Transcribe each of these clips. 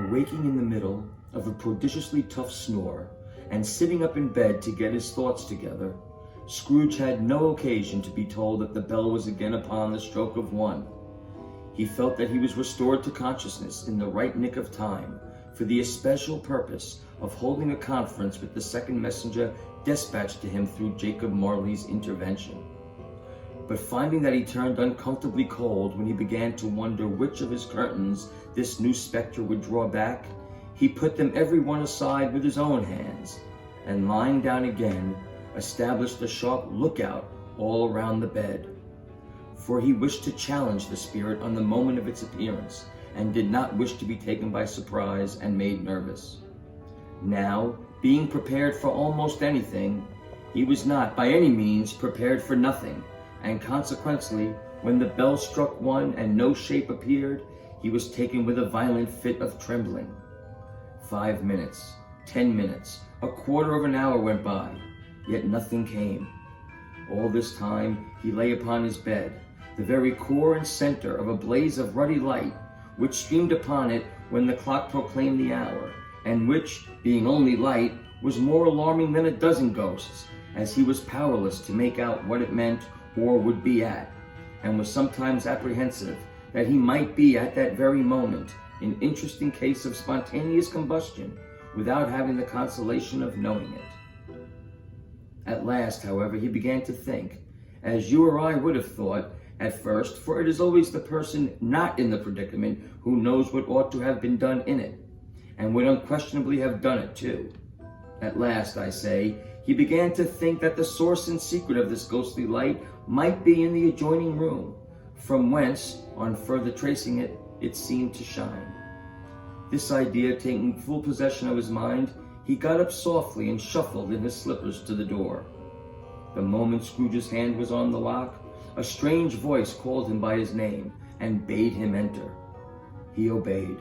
Awaking in the middle of a prodigiously tough snore and sitting up in bed to get his thoughts together, Scrooge had no occasion to be told that the bell was again upon the stroke of 1. He felt that he was restored to consciousness in the right nick of time for the especial purpose of holding a conference with the second messenger dispatched to him through Jacob Marley's intervention. But finding that he turned uncomfortably cold when he began to wonder which of his curtains this new spectre would draw back, he put them every one aside with his own hands, and lying down again, established a sharp lookout all around the bed. For he wished to challenge the spirit on the moment of its appearance, and did not wish to be taken by surprise and made nervous. Now, being prepared for almost anything, he was not by any means prepared for nothing, and consequently, when the bell struck 1 and no shape appeared, he was taken with a violent fit of trembling. 5 minutes, 10 minutes, a quarter of an hour went by, yet nothing came. All this time he lay upon his bed, the very core and center of a blaze of ruddy light, which streamed upon it when the clock proclaimed the hour, and which, being only light, was more alarming than a dozen ghosts, as he was powerless to make out what it meant or would be at, and was sometimes apprehensive that he might be at that very moment an interesting case of spontaneous combustion without having the consolation of knowing it. At last, however, he began to think, as you or I would have thought at first, for it is always the person not in the predicament who knows what ought to have been done in it, and would unquestionably have done it too. At last, I say, he began to think that the source and secret of this ghostly light might be in the adjoining room, from whence, on further tracing it, it seemed to shine. This idea taking full possession of his mind, he got up softly and shuffled in his slippers to the door. The moment Scrooge's hand was on the lock, a strange voice called him by his name and bade him enter. He obeyed.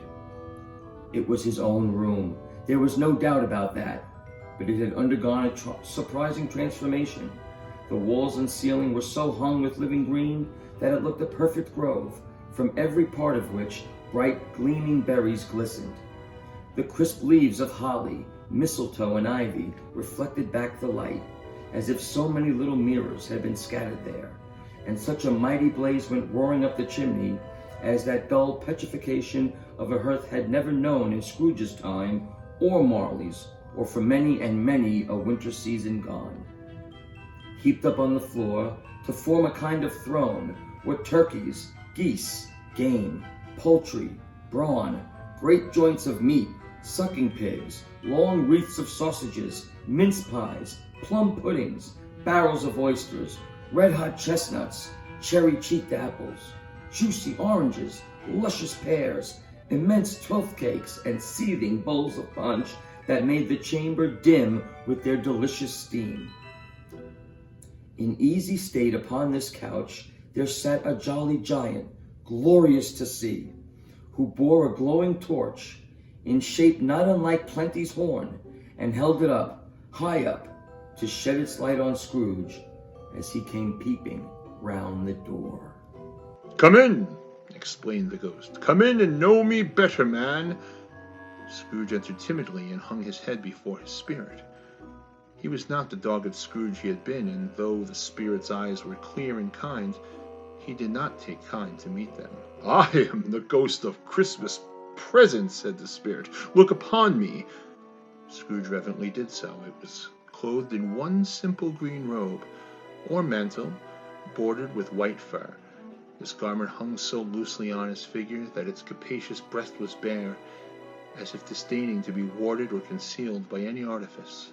It was his own room. There was no doubt about that, but it had undergone a surprising transformation. The walls and ceiling were so hung with living green that it looked a perfect grove, from every part of which bright gleaming berries glistened. The crisp leaves of holly, mistletoe, and ivy reflected back the light, as if so many little mirrors had been scattered there, and such a mighty blaze went roaring up the chimney as that dull petrification of a hearth had never known in Scrooge's time, or Marley's, or for many and many a winter season gone. Heaped up on the floor, to form a kind of throne, were turkeys, geese, game, poultry, brawn, great joints of meat, sucking pigs, long wreaths of sausages, mince pies, plum puddings, barrels of oysters, red-hot chestnuts, cherry-cheeked apples, juicy oranges, luscious pears, immense twelfth cakes, and seething bowls of punch that made the chamber dim with their delicious steam. In easy state upon this couch there sat a jolly giant, glorious to see, who bore a glowing torch, in shape not unlike Plenty's horn, and held it up, high up, to shed its light on Scrooge as he came peeping round the door. "Come in," explained the ghost. "Come in and know me better, man." Scrooge entered timidly and hung his head before his spirit. He was not the dogged Scrooge he had been, and though the spirit's eyes were clear and kind, he did not take kind to meet them. "I am the ghost of Christmas present," said the spirit. "Look upon me." Scrooge reverently did so. It was clothed in one simple green robe, or mantle, bordered with white fur. This garment hung so loosely on his figure that its capacious breast was bare, as if disdaining to be warded or concealed by any artifice.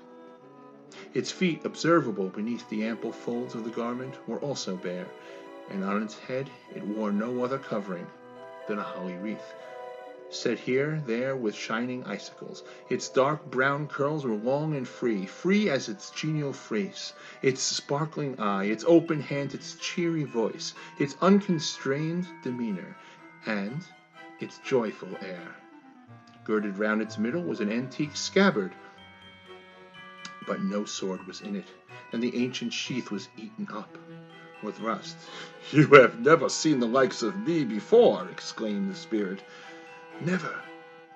Its feet, observable beneath the ample folds of the garment, were also bare, and on its head it wore no other covering than a holly wreath, set here, there, with shining icicles. Its dark brown curls were long and free as its genial face, its sparkling eye, its open hand, its cheery voice, its unconstrained demeanor, and its joyful air. Girded round its middle was an antique scabbard, but no sword was in it, and the ancient sheath was eaten up with rust. "You have never seen the likes of me before," exclaimed the spirit. "Never,"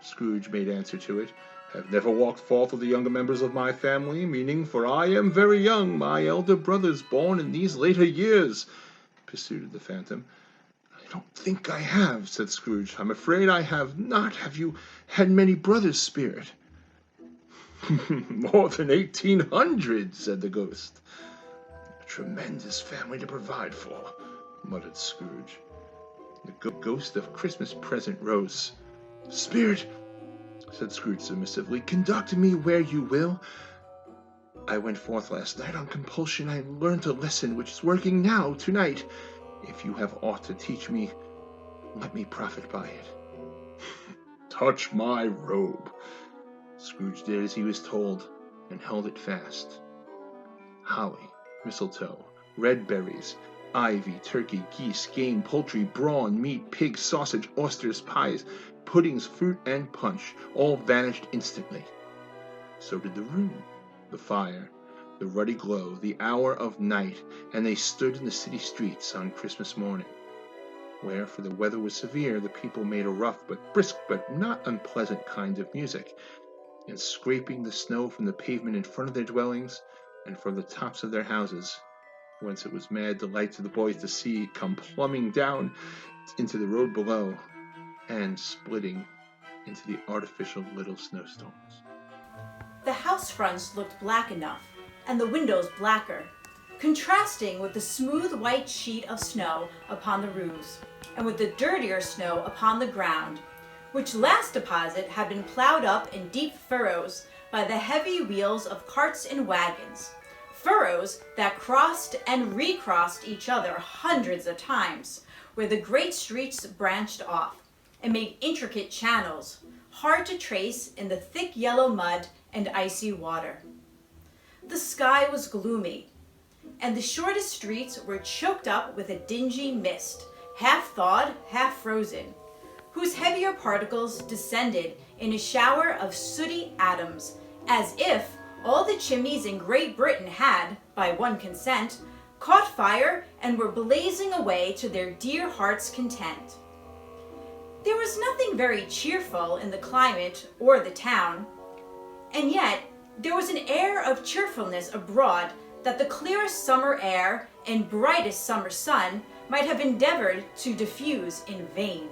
Scrooge made answer to it. "Have never walked forth with the younger members of my family, meaning, for I am very young, my elder brothers born in these later years," pursued the phantom. "I don't think I have," said Scrooge. "I'm afraid I have not. Have you had many brothers, Spirit?" "More than 1,800, said the ghost. "A tremendous family to provide for," muttered Scrooge. The ghost of Christmas Present rose. "Spirit," said Scrooge submissively, "conduct me where you will. I went forth last night on compulsion. I learned a lesson which is working now, tonight. If you have aught to teach me, let me profit by it." "Touch my robe." Scrooge did as he was told, and held it fast. Holly, mistletoe, red berries, ivy, turkey, geese, game, poultry, brawn, meat, pig, sausage, oysters, pies, puddings, fruit, and punch all vanished instantly. So did the room, the fire, the ruddy glow, the hour of night, and they stood in the city streets on Christmas morning, where, for the weather was severe, the people made a rough but brisk but not unpleasant kind of music, and scraping the snow from the pavement in front of their dwellings and from the tops of their houses, whence it was mad delight to the boys to see it come plumbing down into the road below, and splitting into the artificial little snowstorms. The house fronts looked black enough, and the windows blacker, contrasting with the smooth white sheet of snow upon the roofs, and with the dirtier snow upon the ground, which last deposit had been plowed up in deep furrows by the heavy wheels of carts and wagons, furrows that crossed and recrossed each other hundreds of times, where the great streets branched off and made intricate channels, hard to trace in the thick yellow mud and icy water. The sky was gloomy, and the shortest streets were choked up with a dingy mist, half thawed, half frozen, whose heavier particles descended in a shower of sooty atoms, as if all the chimneys in Great Britain had, by one consent, caught fire and were blazing away to their dear hearts' content. There was nothing very cheerful in the climate or the town, and yet there was an air of cheerfulness abroad that the clearest summer air and brightest summer sun might have endeavored to diffuse in vain.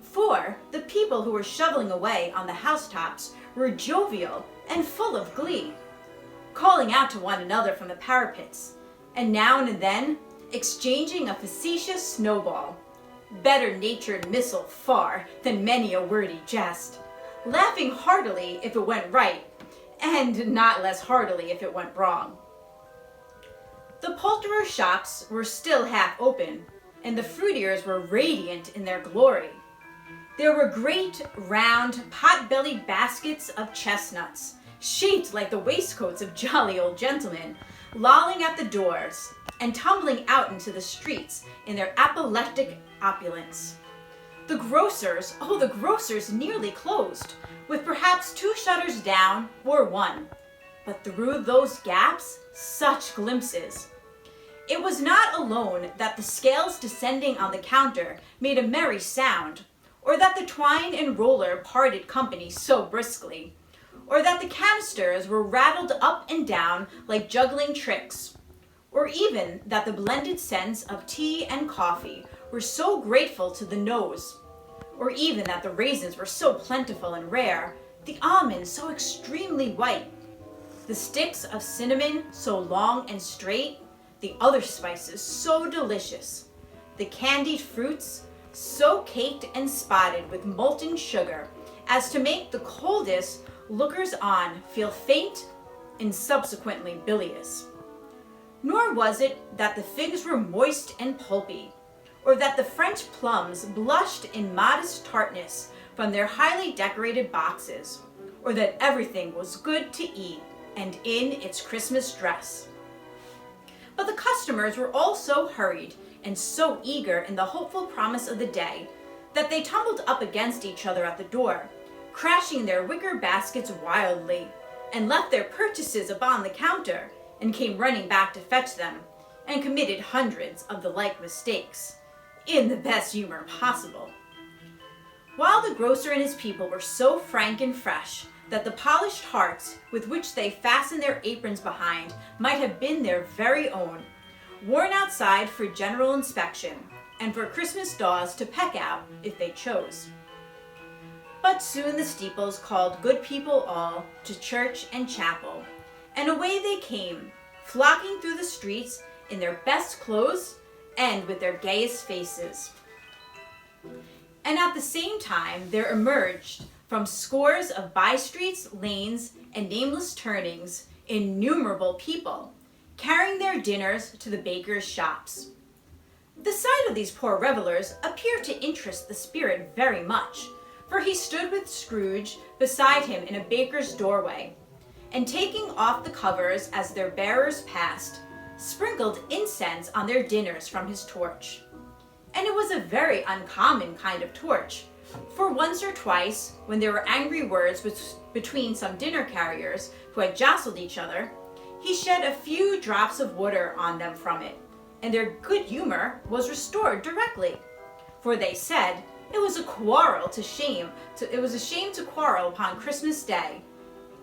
For the people who were shoveling away on the housetops were jovial and full of glee, calling out to one another from the parapets, and now and then exchanging a facetious snowball, better-natured missile far than many a wordy jest, laughing heartily if it went right, and not less heartily if it went wrong. The poulterers' shops were still half open, and the fruiterers were radiant in their glory. There were great, round, pot-bellied baskets of chestnuts, shaped like the waistcoats of jolly old gentlemen, lolling at the doors, and tumbling out into the streets in their apoplectic opulence. The grocers nearly closed, with perhaps 2 shutters down or 1. But through those gaps, such glimpses. It was not alone that the scales descending on the counter made a merry sound, or that the twine and roller parted company so briskly, or that the canisters were rattled up and down like juggling tricks, or even that the blended scents of tea and coffee were so grateful to the nose, or even that the raisins were so plentiful and rare, the almonds so extremely white, the sticks of cinnamon so long and straight, the other spices so delicious, the candied fruits so caked and spotted with molten sugar as to make the coldest lookers-on feel faint and subsequently bilious. Nor was it that the figs were moist and pulpy, or that the French plums blushed in modest tartness from their highly decorated boxes, or that everything was good to eat and in its Christmas dress. But the customers were all so hurried and so eager in the hopeful promise of the day that they tumbled up against each other at the door, crashing their wicker baskets wildly, and left their purchases upon the counter, and came running back to fetch them, and committed hundreds of the like mistakes, in the best humor possible. While the grocer and his people were so frank and fresh that the polished hearts with which they fastened their aprons behind might have been their very own, worn outside for general inspection and for Christmas daws to peck out if they chose. But soon the steeples called good people all to church and chapel, and away they came, flocking through the streets in their best clothes and with their gayest faces. And at the same time there emerged from scores of by-streets, lanes, and nameless turnings innumerable people, carrying their dinners to the bakers' shops. The sight of these poor revelers appeared to interest the spirit very much, for he stood with Scrooge beside him in a baker's doorway, and taking off the covers as their bearers passed, sprinkled incense on their dinners from his torch. And it was a very uncommon kind of torch, for once or twice, when there were angry words between some dinner carriers who had jostled each other, he shed a few drops of water on them from it, and their good humor was restored directly. For they said it was a shame to quarrel upon Christmas Day.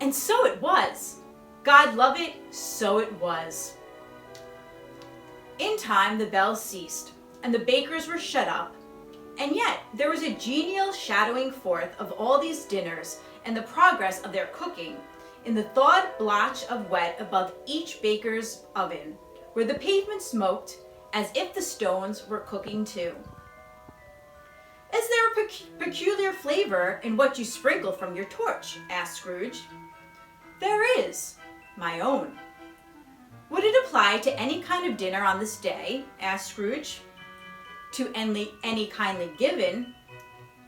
And so it was. God love it, so it was. In time the bells ceased, and the bakers were shut up. And yet there was a genial shadowing forth of all these dinners and the progress of their cooking in the thawed blotch of wet above each baker's oven, where the pavement smoked as if the stones were cooking too. Is there a peculiar flavor in what you sprinkle from your torch? Asked Scrooge. There is, my own. Would it apply to any kind of dinner on this day? Asked Scrooge. To any kindly given,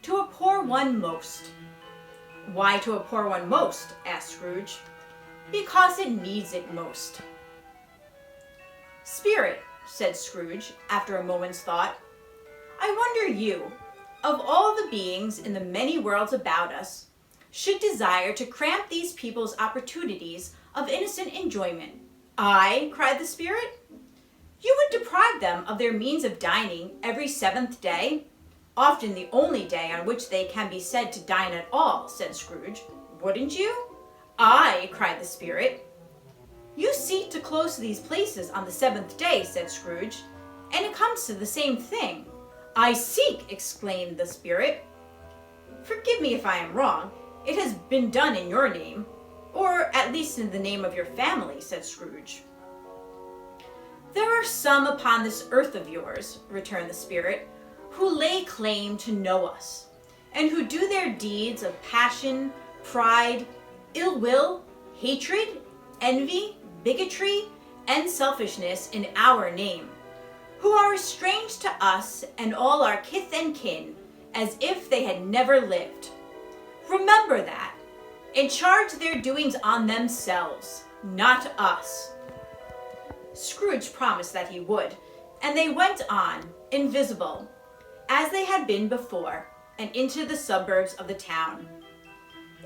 to a poor one most. Why to a poor one most? Asked Scrooge. Because it needs it most. Spirit, said Scrooge, after a moment's thought, I wonder you, of all the beings in the many worlds about us, should desire to cramp these people's opportunities of innocent enjoyment. I, cried the spirit. You would deprive them of their means of dining every seventh day, often the only day on which they can be said to dine at all, said Scrooge. Wouldn't you? I, cried the spirit. You seek to close these places on the seventh day, said Scrooge, and it comes to the same thing. I seek, exclaimed the spirit. Forgive me if I am wrong. It has been done in your name, or at least in the name of your family, said Scrooge. There are some upon this earth of yours, returned the spirit, who lay claim to know us, and who do their deeds of passion, pride, ill will, hatred, envy, bigotry, and selfishness in our name, who are estranged to us and all our kith and kin, as if they had never lived. Remember that, and charge their doings on themselves, not us. Scrooge promised that he would, and they went on, invisible, as they had been before, and into the suburbs of the town.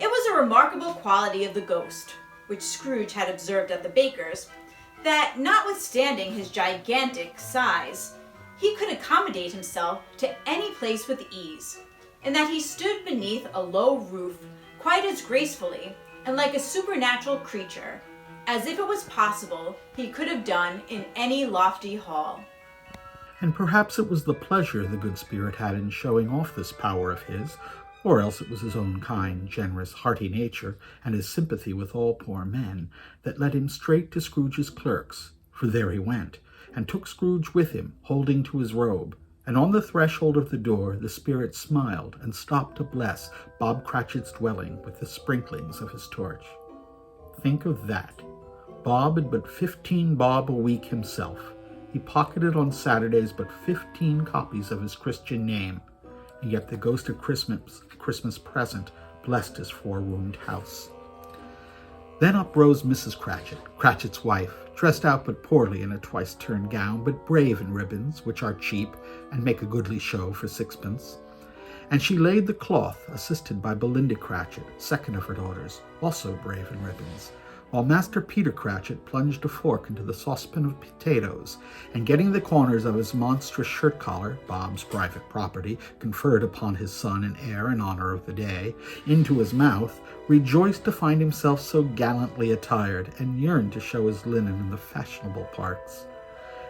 It was a remarkable quality of the ghost, which Scrooge had observed at the baker's, that notwithstanding his gigantic size, he could accommodate himself to any place with ease, and that he stood beneath a low roof quite as gracefully and like a supernatural creature as if it was possible he could have done in any lofty hall. And perhaps it was the pleasure the good spirit had in showing off this power of his, or else it was his own kind, generous, hearty nature, and his sympathy with all poor men, that led him straight to Scrooge's clerks, for there he went, and took Scrooge with him, holding to his robe. And on the threshold of the door the spirit smiled and stopped to bless Bob Cratchit's dwelling with the sprinklings of his torch. Think of that. Bob had but 15 bob a week himself. He pocketed on Saturdays but 15 copies of his Christian name, and yet the ghost of Christmas present blessed his four-roomed house. Then up rose Mrs. Cratchit, Cratchit's wife, dressed out but poorly in a twice-turned gown, but brave in ribbons, which are cheap and make a goodly show for sixpence. And she laid the cloth, assisted by Belinda Cratchit, second of her daughters, also brave in ribbons, while Master Peter Cratchit plunged a fork into the saucepan of potatoes, and getting the corners of his monstrous shirt collar, Bob's private property, conferred upon his son and heir in honor of the day, into his mouth, rejoiced to find himself so gallantly attired, and yearned to show his linen in the fashionable parts.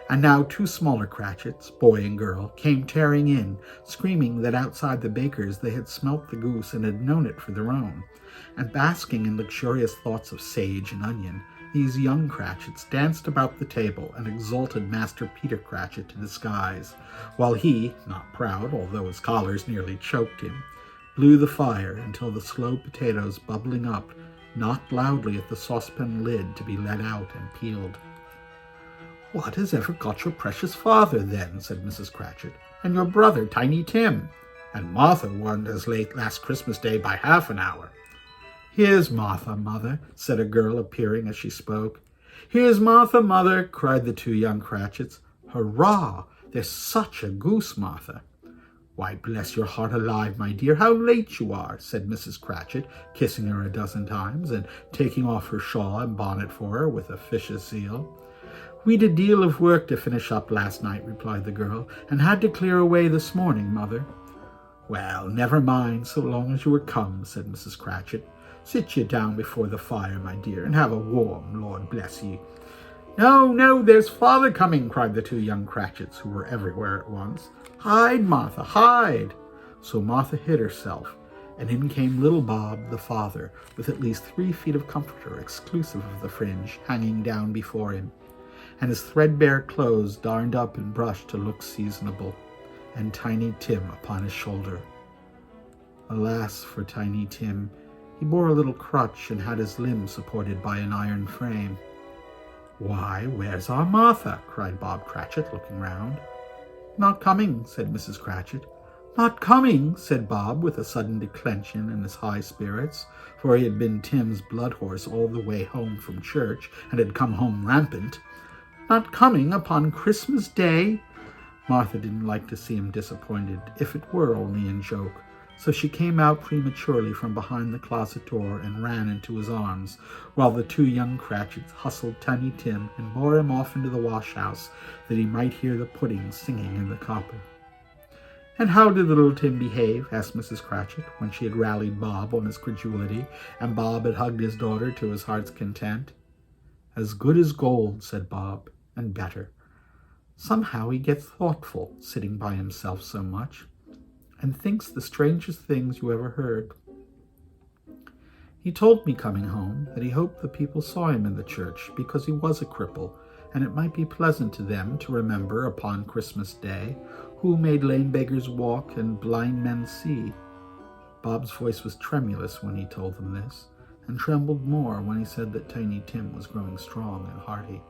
And now 2 smaller Cratchits, boy and girl, came tearing in, screaming that outside the baker's they had smelt the goose and had known it for their own. And basking in luxurious thoughts of sage and onion, these young Cratchits danced about the table and exalted Master Peter Cratchit to the skies, while he, not proud, although his collars nearly choked him, blew the fire until the slow potatoes bubbling up knocked loudly at the saucepan lid to be let out and peeled. "What has ever got your precious father, then?" said Mrs. Cratchit, "and your brother, Tiny Tim? And Martha wasn't as late last Christmas Day by half an hour." "Here's Martha, mother," said a girl, appearing as she spoke. "Here's Martha, mother," cried the 2 young Cratchits. "Hurrah! There's such a goose, Martha." "Why, bless your heart alive, my dear, how late you are," said Mrs. Cratchit, kissing her a dozen times, and taking off her shawl and bonnet for her with officious zeal. "We'd a deal of work to finish up last night," replied the girl, "and had to clear away this morning, mother." "Well, never mind, so long as you were come," said Mrs. Cratchit. "Sit you down before the fire, my dear, and have a warm, Lord bless ye." "No, no, there's father coming," cried the 2 young Cratchits, who were everywhere at once. "Hide, Martha, hide." So Martha hid herself, and in came little Bob, the father, with at least 3 feet of comforter, exclusive of the fringe, hanging down before him, and his threadbare clothes darned up and brushed to look seasonable, and Tiny Tim upon his shoulder. Alas for Tiny Tim! He bore a little crutch and had his limbs supported by an iron frame. "Why, where's our Martha?" cried Bob Cratchit, looking round. "Not coming," said Mrs. Cratchit. "Not coming," said Bob, with a sudden declension in his high spirits, for he had been Tim's blood horse all the way home from church, and had come home rampant. "Not coming upon Christmas Day?" Martha didn't like to see him disappointed, if it were only in joke, so she came out prematurely from behind the closet door and ran into his arms, while the 2 young Cratchits hustled Tiny Tim and bore him off into the wash-house, that he might hear the pudding singing in the copper. "And how did little Tim behave?" asked Mrs. Cratchit, when she had rallied Bob on his credulity, and Bob had hugged his daughter to his heart's content. "As good as gold," said Bob, "and better. Somehow he gets thoughtful, sitting by himself so much, and thinks the strangest things you ever heard. He told me coming home that he hoped the people saw him in the church, because he was a cripple, and it might be pleasant to them to remember upon Christmas Day who made lame beggars walk and blind men see." Bob's voice was tremulous when he told them this, and trembled more when he said that Tiny Tim was growing strong and hearty.